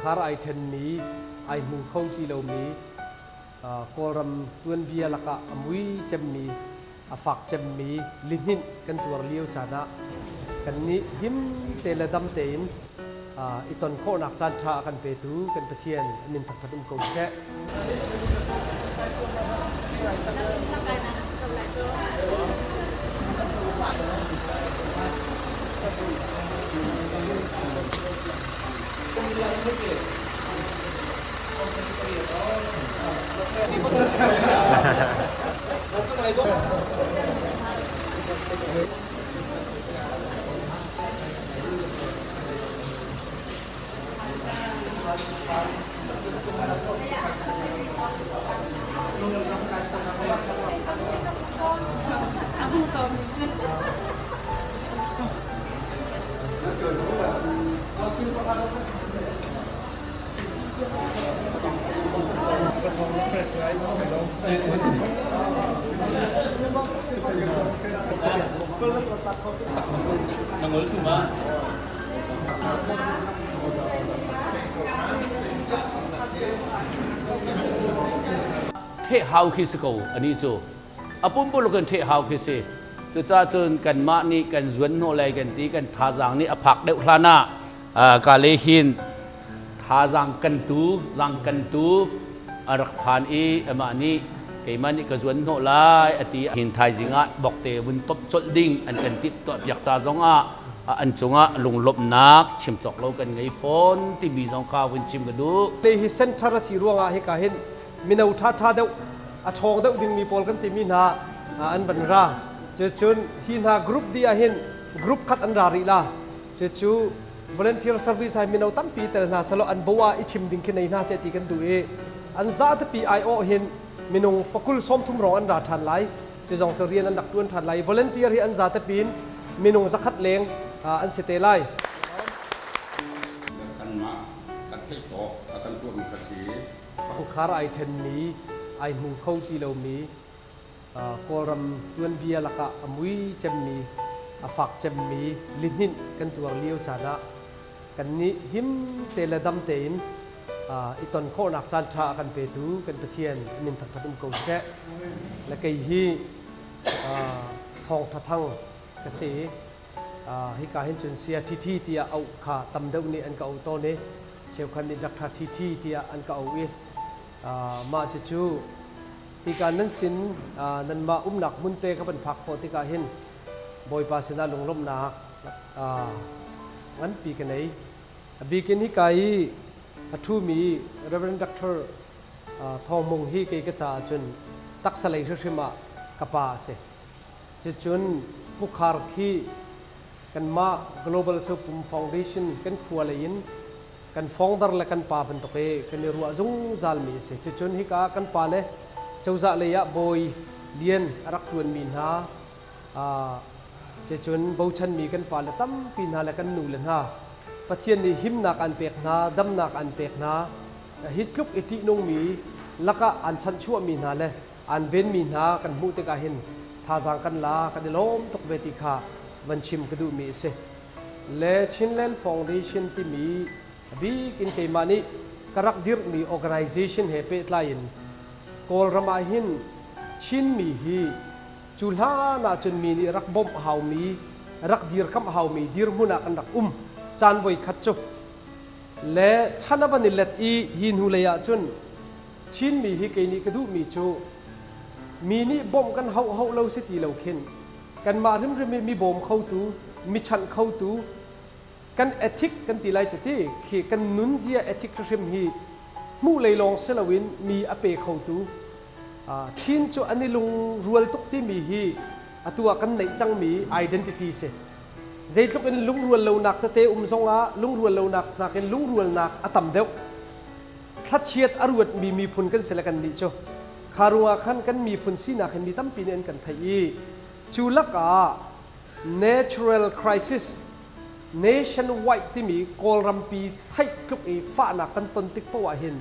khá ai thân mí ai mù khâu ti lâu mí cô ram tuân bia là cả mũi chấm mí phạc chấm mí linh hin kan tuar liêu chana kan ni him te la dam te in iton kho nak chan tha kan pe tu kan pathian nin thak patum ko se Nangol cumaเทหาวคิสกูอันนี้จูอาปุ่มปุ่นกันเทหาวคิสจะจ้าจนกันมานี่กันจวนโนไลกันตีกันทาจังนี่อภักเดวพลานะกาเลหินทาจังกันตูอรักพานอีมานี่ไอ้มันนี่กันจวนโนไลอติหินไทยจิงะบอกเตวุนตบจดดิ่งอันกันติดตัวอยากจ้าจงอันจงลงลบนักชิมจอกเรากันไงฝนที่มีจงข้าววินชิมกันดูเลยฮิเซนทาร์สีรวงให้กาเห็นมินาอุท่าเดวทองเดวดึงมีพอลกันที่มีนาอันบันราเจจุนหินหากรุ๊ปดีเห็นกรุ๊ปคัดอันรารีลาเจจู volunteer service ให้มินาตั้มปีแต่นาสโลอันบัวอิชิมดิ่งขึ้นในนาเสติกันดูอันซาตปีไอโอเห็นมินุปกุลส้มทุ่มรองอันราทันไลจะจงจะเรียนอันดักด้วนทันไล volunteer ให้อันซาตปีนมินุสักขัดเลงอันเสตไลกันมากันเทโตกันตัวมีภาษีผู้ค้าไอเทนนี้ไอมูเข้าตีเรามีโครมตัวนเบียละกะมุ้ยจำมีฝากจำมีลิ้นหินกันตัวเลี้ยวชานะกันนี้หิมเตละดำเตนอีตอนโคนักจันทรากันเปตูกันเทียนนินทักพัดมโกเชะและก็ฮีทองทังกษฮิกาเห็นจนเสียที่ที่ที่เอาขาตำเดวนี่อันก็เอาโตนี่เชี่ยวคันนี้รักท่าที่ที่ที่อันก็เอามาจูที่การนั้นสินนั้นมาหนักมุนเตก็เป็นผักพอที่การเห็นบอยปาสนาลงลมหนักงั้นปีกันไหนปีกันฮิกายทูมี Reverend Dr. ทองมงฮีเกยกระจาจนตักสลายเชื่อมากระปาเสจนผู้ขารขี้กันมา Global Supum Foundation กันขวาเลยนกันฟองดาร์และกันป่าเป็นตัวเองกันรัวจงซาลมีเสจนฮิกากันป่าเลยเจ้าจะเลยบอยเลียนรักตัวนมีนหาจนบูชันมีกันป่าเลยตั้มปีนหาและกันนูเลนหาปะเทียนนี่หิมนักอันเปียกนาดำนักอันเปียกนาฮิตลุกอิตินงมีแล้วก็อันชันชั่วมีนาเลยอันเว้นมีนากันมุตกาเห็นทาสังกันลากันล้มตกเวทีขาวันชิมกระดูมีเสและชินแลนด์ฟาวเดชั่นที่มีบีกินเกมานีกรักดิรมี organization เฮเปตไลน์กอลรามาหินชินมีฮีจุลานาจนมีนี่รักบ่มเฮามีรักดิรคำเฮามีดิรมุนักอันรักจานไว้ขัดจุและชันบันิเลตอีหินหูเลยจนชินมีฮิเกนิกระดูมีจูมีนี่บ่มกันเฮาเราสิตีเราเข็นกันมาริมมีบ่มเข้าตูมีชันเข้าตูกันเอทิกกันตีไรจุดที่ขี่กันนุนเซียเอทิกริมฮีมู่เลยลองเซลวินมีอเปเข้าตูชินจูอันนี้ลุงรัวตุกที่มีฮีตัวกันในจังมี identity เสใจทุกคนลุงรัวเหลาหนักแต่ซงอาลุงรัวเหลาหนักนักเป็นลุงรัวหนักต่ำเดียวทัดเชียดอรวดมีผลกันเสร็จกันดิโชคารุอาขันกันมีผลสีนักมีตั้มปีนกันไทยจูลักา natural crisis nationwide ที่มีกอลรัมปีไทยทุกฟ้าหนักกันต้นติ๊กปวะเห็น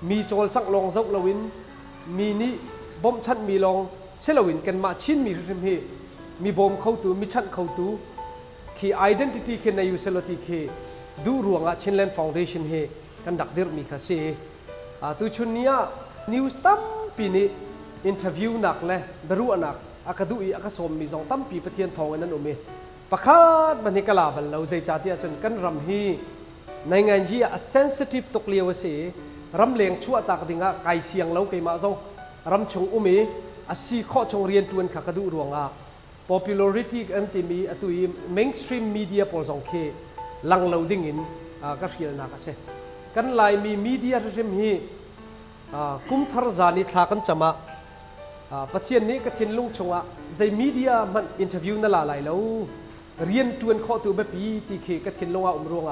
มีโจลสักลองเจ้าลวินมีนี่บ่มชันมีลองเซลวินกันมาชินมีเรื่องมีบ่มเข้าตูมีชันเข้าตู คี identity เขในยูเซลตีเคดูรวงชินแลนด์ฟาวเดชั่นเฮกันดักเดิร์มีค่ะเซตุชุนเนียนิวส์ตั้มปีนี้อินเทอร์วิวหนักเลยบรูหนักอากาดูอีอากาสมมี2ตั้มปีประเทียนทองนั้นอุเมประคาดบันทิกลาบันเราใจจ่าที่จนกันรำฮีในงานจีเซนซิทีฟตกเลียวเสรำเลียงชั่วตากดิ่งไก่เสียงเราไก่มาส่งรำชงอุเมสีข้อชงเรียนตัวนขากระดูรวงpopularity อันที่มีตุย mainstream media พอส่งเคลังเราดิ่งอินก็เสียนักเสกันไลมี media เรื่องฮีกุมทารจานิทากันจำประเทศนี้ก็เทียนลุงชงใจ media มัน interview นั่นละไรแล้วเรียนตัวนข้อตัวแบบปีที่เคก็เทียนลงรวง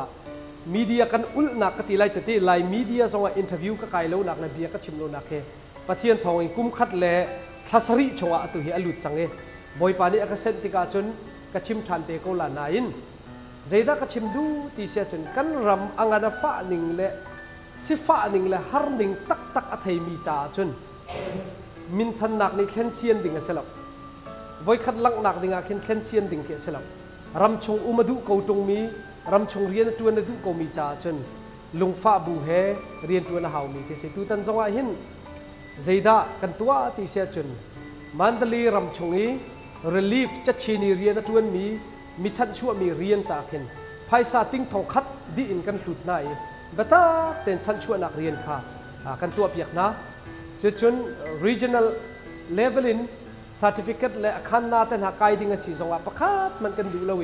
media กันอุลนักก็ตีไลจะตีไล media ส่ง interview ก็ไกลแล้วนักในเบียก็ชิมโลนักเคประเทศทองกุมคัดเล่ทัศริชงตุยอลุดจังบอยปานีอากาศเซนติกาจนกระชิมทันเตโกลานาอินใจดากระชิมดูตีเสียจนกันรำอังานฟ้าหนึ่งเละสิฟ้าหนึ่งเละฮาร์หนึ่งตักอัฐยมีจ่าจนมินทันนักนี่เข่นเซียนดิ่งเสลับไว้ขัดลังนักดิ่งเข่นเซียนดิ่งเกเสลับรำชงอุมาดุเกาตรงมีรำชงเรียนตัวนดุเกามีจ่าจนลุงฟ้าบูเฮเรียนตัวนหาวมีเกษตุตันจงอาหินใจดากันตัวตีเสียจนมันตลีรำชงนี้relief จัดชีนีเรียนตัวมีชั้นชั่วมีเรียนจากเห็นภายซาติ้งทองคัดดีอินกันหลุดในบัตรเต็นชั้นชั่วนักเรียนค่ะกันตัวเปียกนะจะจน regional level in certificate และขันนาเต็นหากายดิ่งสีสองประคับมันกันดูแล้ว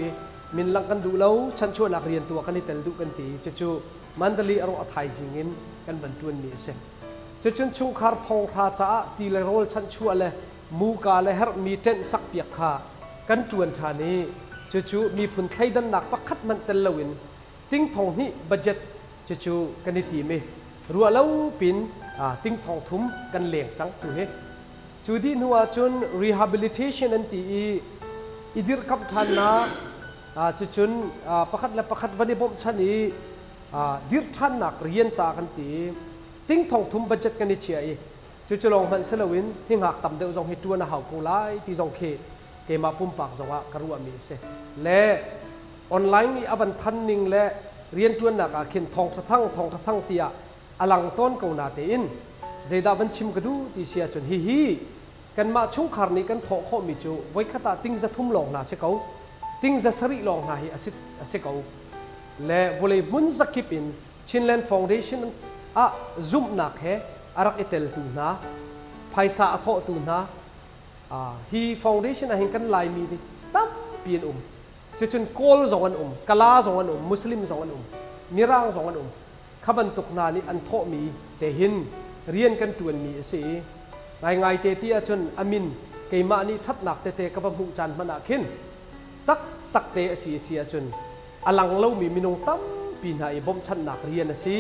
มินลังกันดูแล้วชั้นชั่วนักเรียนตัวกันนี่เต็นดูกันตีจะจูมันตลีอารมณ์ไทยจริงอินกันบรรทุนมีเสจะจนชุงคาร์ทองพาจ้าตีเลโรลชั้นชั่วเลยมูกาและฮร์มีเต้นสักเปียกขากันจวนทานี้จู่ๆมีผลไทยดันหนักปักคัดมันเตลวินติ้งทองนี้บัจเจตจู่ๆกันนิติเมรัวแล้วปินติ้งทองทุ่มกันเหลี่ยงจังตัวเฮจู่ดีนัวจน rehabilitation อันที่อีดิรกับทานนะจู่ๆปักคัดและปักคัดวันนี้ผมชันนี้ดิรท่านหนักเรียนจากกันตีติ้งทองทุ่มบัจเจตกันนิเชียจู่ๆลองมันเสลวินที่หักต่ำเดียวจงให้ตัวน่ะหาวกูไล่ที่จงเคเกมาปุ่มปากจงว่ากระรัวมีเสและออนไลน์นี่อบันทันนิงและเรียนตัวนักเขียนทองสะทั้งเตียอลังต้นกูนาเตอินเจดาบันชิมกระดูที่เสียจนฮีกันมาช่วงคาร์นี้กันทอข้อมิจูไว้ขตาติ้งจะทุ่มลงนาเสกเอาติ้งจะสริลงนาฮีเสกเอาและวอลเลย์มุนสกิปอินชินแลนด์ฟาวเดชั่นซุ่มนักเฮอารักเอเตลตูนะภายซาทอตูนะฮีฟาวเดชั่นเห็นกันลายมีดิตั้มเปลี่ยนจนโกลสองอันกะลาสองอันมุสลิมสองอันมิร่างสองอันขบันตุกนานี่อันทอมีแต่หินเรียนกันจวนมีเสียไงเตตีจนอามินเกมานี่ทัดหนักเตกับมุจันมันขินตักเตเสียจนอลังเล่ามีมินงตั้มปีนายบ่มชันหนักเรียนสิ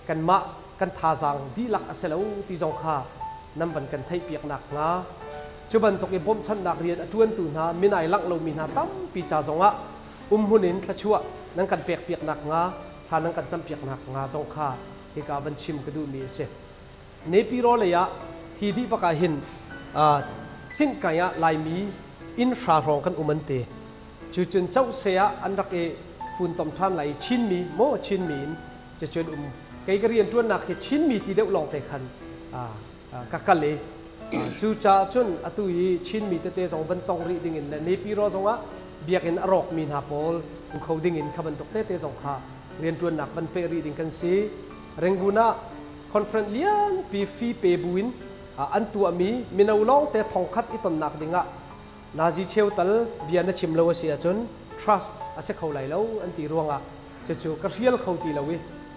กันมากันทาจังดีหลักเสลวที่จงข้านำบันกันไทยเปียกหนักนะจุบันตกบ่มชันหนักเรียนจวนตูนามินายลักเรามีนาตั้มปีจ่าจงะหุนินทะชัวนั่งกันเปียกหนักนะทานั่งกันจำเปียกหนักนะจงข้าที่กาบันชิมกระดูมีเสเนปิโรเลยะฮีดีปะกาหินสิ้นกายะลายมีอินฟรารองกันมันเตจุนเจ้าเสียอันรักฟุนตอมท่านไหลชินมีโมชินมีนจะจนไกเรียนตัวนักชินมีที่เดียวลองแต่คันกักเลยจูจ่าจนอตุยชินมีเตะสองบันตองรีดิ่งอินเนปิโรสงะเบียกินอรอกมีนาโพลเขาดิ่งอินขบันตกเตะสองขาเรียนตัวนักบันเปรีดิ่งกันซีเร่งบุนาคอนเฟรนเลียนปีฟีเปบุอินอันตัวมีนาวลองแต่ทองคัดอิตนนักดิ่งนาจีเชลตัลเบียนชิมเลวเสียจน trust อาศัยเขาไหลแล้วอันตีรวงจะจูกระเชียลเขาตีเลว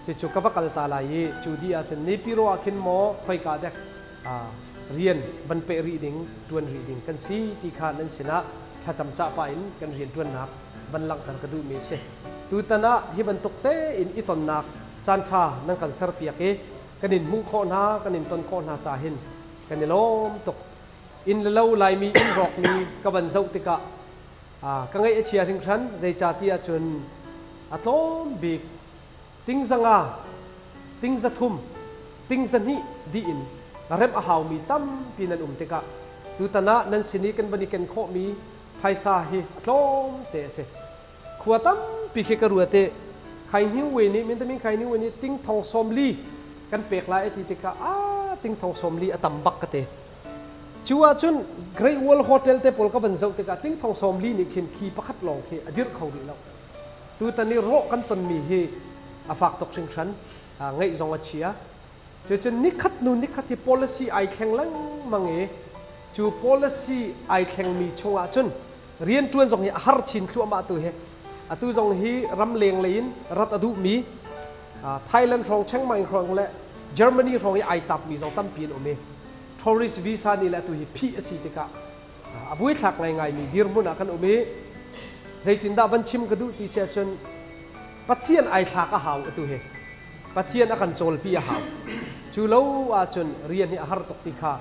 จะจูกับกัลตาลายจูดีอาจจะเนปิโรอาคินโมไฟกาเด็กเรียนบันเปรีดิ่งตวนรีดิ่งกันซีที่ขานั้นชนะถ้าจำจ่าไปกันเรียนตวนนักบันลังกันกระดูเมเซตูตนะฮิบันตกเตอินอิตนนักจันทานั่งกันเสรปียกกันนินมุขข้อนากันนินต้นข้อนาจ่าหินกันนิลมตกอินเล่าลายมีอินรอกมีกับบันเจ้าติกะกังไงเชียร์ถึงครั้นใจจ่าที่จนอัตโมบิกติ้งสังอาติ้งจะทุ่มติ้งจะนี่ดีอินเริ่มอาหาวมีตั้มปีนันติกะตูตนะนั้นสินีกันบันิกันโคมีไพซาฮีอัตโมเตเสโค ขวตั้มปีเคกรัวเตใครหิวเวนี้มินตมิงใครหิวเวนี้ติ้งทองสมลีกันเปกลายไอติติกาติ้งทองสมลีอตัมบักกเตชัวจุนเกรย์วอลโฮเทลเตปอลก็บันเซาติกาติ้งทองสมลีนี่เขียนขีประคัดลองเคอดีรเขาดีแล้วตัวตอนนี้โรกันตนมีเฮอาฝากตกชิงชันไงจงวัชเชียจนนิคัดนูนิคัดที่ policy ไอแข็งลังมังเอจู policy ไอแข็งมีชัวจุนเรียนจวนจงเฮฮาร์ชินชัวมาตัวเฮตัวจงเฮรำเลงเลนรัฐอดุมีไทยแลนด์ของเชียงใหม่ของและเยอรมนีของไอตับมีจงตั้มปีนอเมtourist visa นี่แหละตัวเฮพีเอสีติกาบุยทักไงมีดีรมุนอากันอเมใจตินดาบันชิมกระดูตีเสียจนปัจเจียนไอทักก็หาวตัวเฮปัจเจียนอากันโจลปีหาวจูเลวจนเรียนที่อาหารตกติกา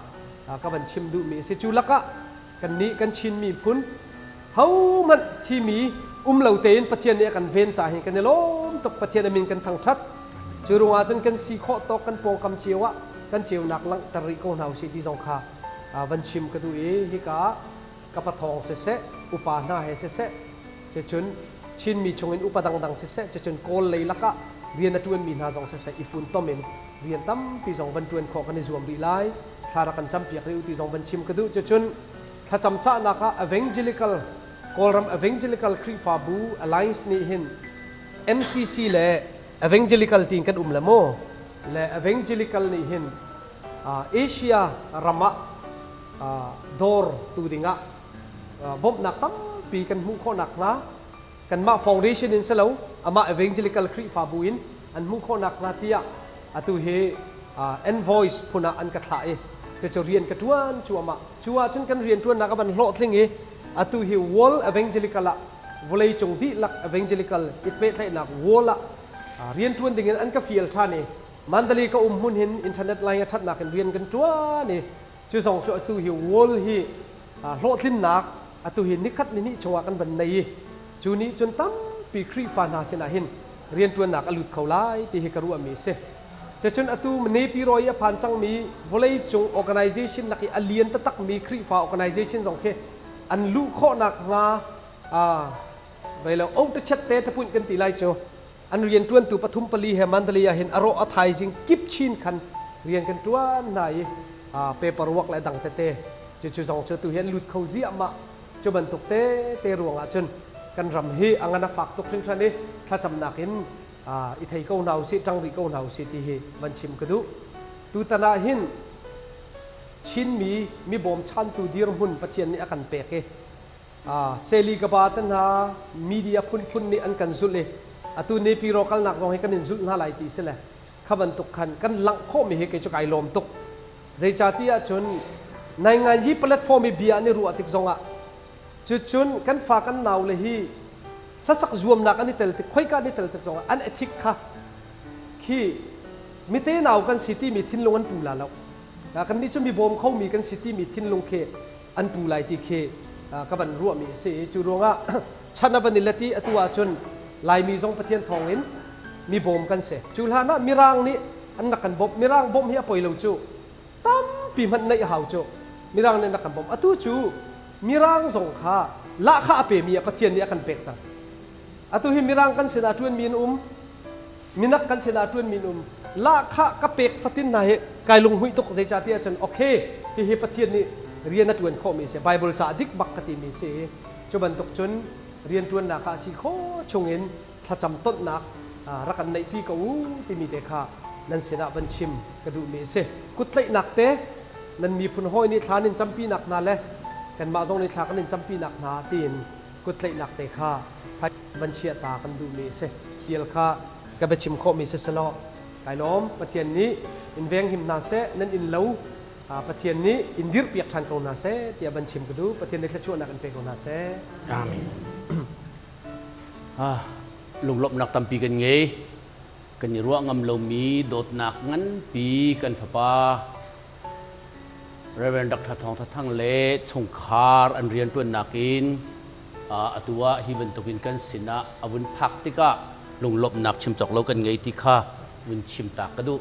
ก็บันชิมดูมีสิจูลักะกันนี้กันชินมีพุนเขามันที่มีเหล่าเตนปัจเจียนเนี่ยกันเวนจ่ายกันเนี่ยล้มตกปัจเจียนมินกันทางทัดจูรัวจนกันสีโคตกกันปองคำเจียวะกันเจียวนักลังตริโกนเอาสิที่สงขาบันชิมกระดูฮิกากระปะทองเสะอุปาหน้าเฮเสะจะจนชินมีชงอินอุปดังเสะจะจนโกลเลยลักะเรียนจวนมีนาจงเสะอีฟุนต้มเองเรียนตั้มปีสองบันจวนขอกันในส่วนรีไลคลารักันจำเปียกเรื่องที่สองบันชิมกระดูจะจนถ้าจำจ้านักevangelical กอลรัม evangelical คริฟาบู alliance นี่เห็น MCC และ evangelical ทีมกันละโมและ evangelical นี่เห็นเอเชียรัมะดอร์ตูดิงะบบนักตั้มปีกันมุขนักนะกันมา foundation อินเสลาอามา evangelical คริฟาบูอินอันมุขนักนาที่อะตุเฮenvoice พุนะอันกระทายจะเรียนกระทวนชัวมาชัวฉันกันเรียนทวนนักบันโลดลิงเออะตุเฮ world evangelical ละวลัยจงดีลัก evangelical อิตเปตให้นัก world ละเรียนทวนดิ่งอันก็ฟีลท่านี่มันตลีก็หุ่นเห็นอินเทอร์เน็ตไลน์ทัดนักเรียนกันชัวนี่จะส่งชัวอะตุเฮ world ฮีโลดลินนักอะตุเฮนิคัดนี่ชัวกันบันในจูนี้จนตั้มปีครีฟานาเซนาเห็นเรียนทวนนักอลุดเขาไล่ที่เฮกรัวมีเสจะจนอตูมันนี่ปีรอยผ่านสังมีวลัยจง organization นักอเลียนตะตักมีครีฟ้า organization สองเคอันลูกข้อนักงาไปแล้วเอาแต่ชัดเตะตะปุ่นกันตีไล่โจอันเรียนจวนตูปทุมปลีเฮมันตลีเห็นอารมณ์ไทยจริงกิบชินคันเรียนกันจวนไหนเปเปอร์วักและดังเตะจะจูสองเชื่อตูเห็นลุดเขาเสียมาจะบรรทุกเตะรวงจนกันรำเฮอังนักฝากตุกครึ่งชันนี้ถ้าจำนักเห็นอิทัยก็หนาวสิจังริก็หนาวสิที่เฮมันชิมกระดูตูตนาหินชินมีบอมชันตูดีรมุนปัจเจียนนี่อากันเปกเซลีกบาตันฮามีเดียพุนนี่อันกันสุดเลยตูเนปีโรคัลนักจงให้กันสุดน่าไหลตีเสเลยขบันตุกขันกันหลังโคมีเฮกจุกไอลมตุกใจชาติอาจนในงานยี่แพลตฟอร์มมีเบียนี่รู้ติกจงจุนกันฝากกันหนาวเลยฮีถ้าสักรวมนักอันนี้เตลติค่อยกันนี่เตลติจงอันเอธิกค่ะที่มิเตนเอากันสิที่มีทิ้นลงอันปูลาแล้วกันนี่จะมีบอมเขามีกันสิที่มีทิ้นลงเคอันปูลายที่เคกับบันรัวมีเสียจูรงอ่ะชันบันนิลที่ตัวจนลายมีทรงประเทียนทองเห็นมีบอมกันเสียจูลานะมีร่างนี้อันนักกันบอมมีร่างบอมเฮียปอยเราจูตั้มปีมันในหาวจูมีร่างในนักกันบอมตัวจูมีร่างทรงข้าละข้าเปมีประเทียนนี้กันเป็กจังatau himirang kan senatuan minum minak kan senatuan minum la kha kapek fatin na he kailung hui tok zai chatia chan okay hi pathian ni rian natuan kho mi se bible cha dik bak kati mi se choban tok chun rian tuan na kha si kho chungin tha cham tot nak rakan nei pi ko ti mi te kha nan sena ban chim kadu mi se kutlai nak te nan mi phun hoi ni thlanin champi nak na le kan ma jong ni thla kan champi nak na tin kutlai nak te khaบัญชีตากันดูมีเสเทียลค่ะกับไปชิมโคมีเสสลอไก่ล้อมปะเทียนนี้อินเวงหิมนาเสนั่นอินเล่าปะเทียนนี้อินดิรเปียกทันกองนาเสเตียบัญชิมกันดูปะเทียนนี้แค่ชวนนักกันเปกองนาเสอาเมนลุงลบนักตำปีกันไงกันยรัวงำเรามีโดดหนักงั้นปีกันฝาปาเรเวนดักทัดทองทัดทั้งเละชงคาร์อันเรียนตัวนักอินตัวฮิบันตุกินกันสินะอาวุธพักติกะลงลบหนักชิมจอกเรากันไงติค่ะวินชิมตากกระดู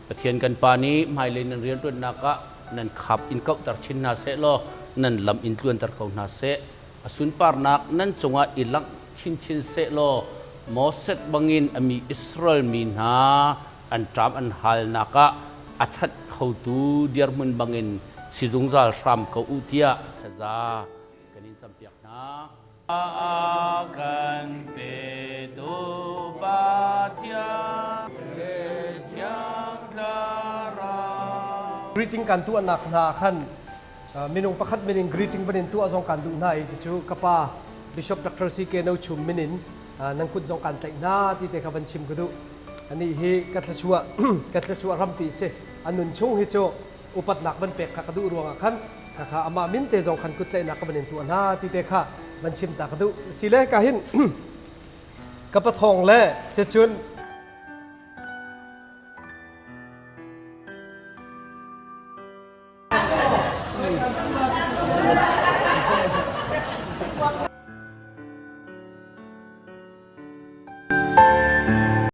ปะเทียนกันปานี้ไม่เลยนันเรียนตัวนักะนันขับอินเก้าตัดชินนาเสลอนันลำอินล้วนตัดเก้านาเสอสุนปาร์นักนันจงว่าอินลัง ชินชินเสโลมอเสตบังอินอมีอิสราเอลมีนาอันตรามอันฮัลนักะอัชัดเขาดูเดียร์มุนบังอินสิจุงจัลรำเขาอุทิยะทะซากันอินสัมเปียกนะakan pedubatya yang darah greeting kan tu anak na khan minung pakhat mening greeting banin tu azong kan du nai chu kapa bishop dr ck no chum minin nang kut zong kan tai na ti te khaban chim kudu ani he katla chua rampi se anun chung hi cho upat nak ban pek kha kadu ruang khan kha ama min te zong khan kut lai na ka banin tu na ti te kha ban chim ta kadu sile ka hin กระปะทองและเจจุน